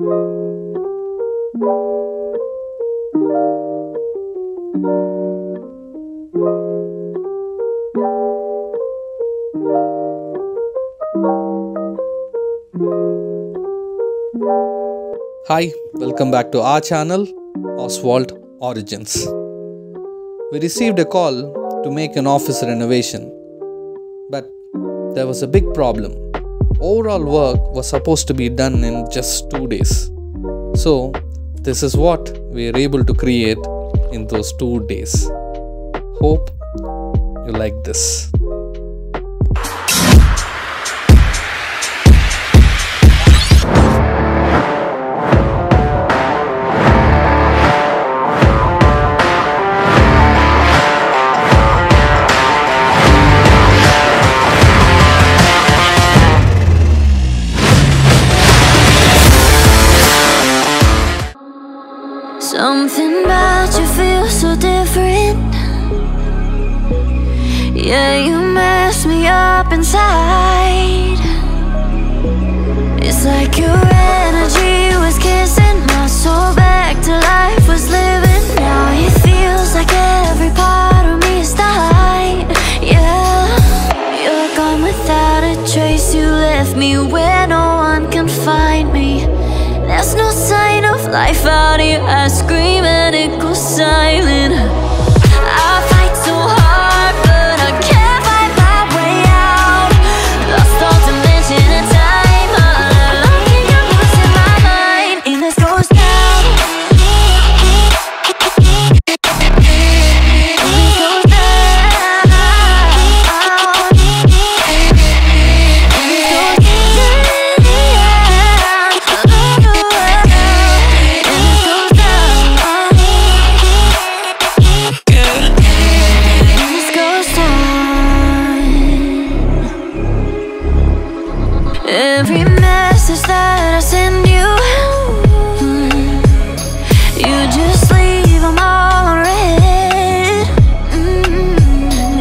Hi, welcome back to our channel, Oswald Origins. We received a call to make an office renovation, but there was a big problem. Overall work was supposed to be done in just 2 days. So, this is what we were able to create in those 2 days. Hope you like this. Something about you feels so different. Yeah, you mess me up inside. It's like your energy was kissing my soul back to life, was living. Now it feels like every part of me is dying. Yeah, you're gone without a trace. You left me where no one can find me. There's no sign of life out here. I scream and it goes silent. I fight so hard, but I can't find my way out. Lost all dimension and time. I think I'm losing my mind in this ghost town. Every message that I send you, you just leave them all on red.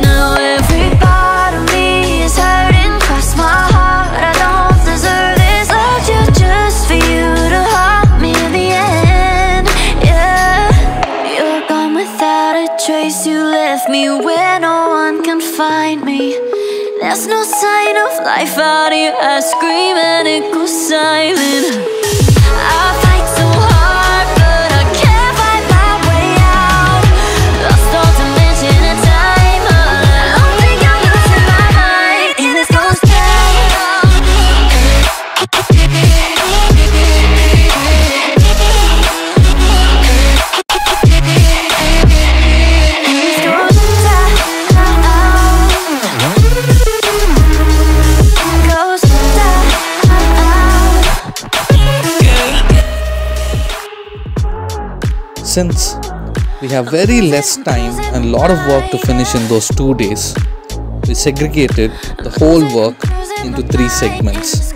Now every part of me is hurting. Cross my heart, I don't deserve this. Loved you just for you to haunt me in the end. Yeah, you're gone without a trace. You left me where no one can find me. There's no sign of life out here. I scream and it goes silent. I fight so hard, but I can't find my way out. Lost all dimension and time. I don't think I'm losing my mind in this ghost town. Since we have very less time and lot of work to finish in those 2 days, we segregated the whole work into 3 segments.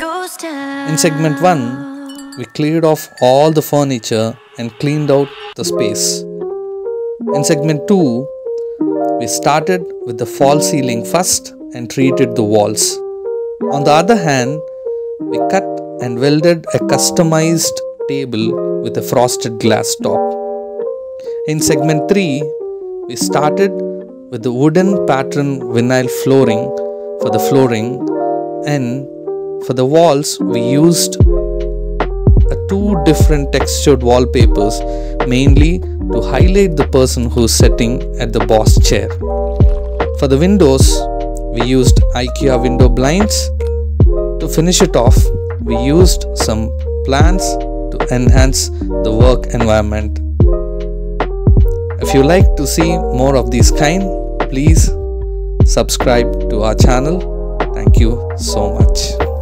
In segment 1, we cleared off all the furniture and cleaned out the space. In segment 2, we started with the false ceiling first and treated the walls. On the other hand, we cut and welded a customized table with a frosted glass top. In segment 3, we started with the wooden pattern vinyl flooring for the flooring, and for the walls we used 2 different textured wallpapers, mainly to highlight the person who is sitting at the boss chair. For the windows, we used IKEA window blinds. To finish it off, we used some plants to enhance the work environment. If you like to see more of these kind, please subscribe to our channel. Thank you so much.